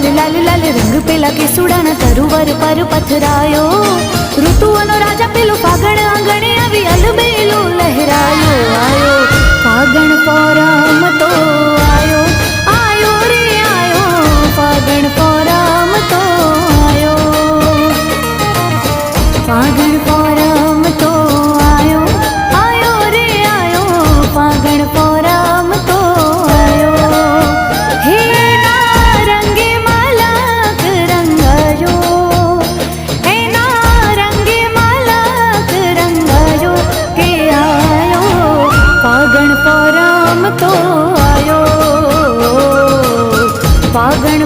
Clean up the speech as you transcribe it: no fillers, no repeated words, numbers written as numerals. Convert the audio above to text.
लाल लाल लाल रंग पेला के सुडाना तरुवर पर पथरायो। ऋतुओनो राजा पेलो फागण आंगणे आवी अलबेलो लहरायो। आयो फागण पोरम तो आयो, आयो रे आयो फागण पोरम तो आयो। फागण पोरम तो आयो, आयो रे आयो फागण पोरम तो आयो। हे नारंगी मलक रंगायो, हे नारंगी मलक रंगायो के आयो फागण पोरम तो आयो। फागण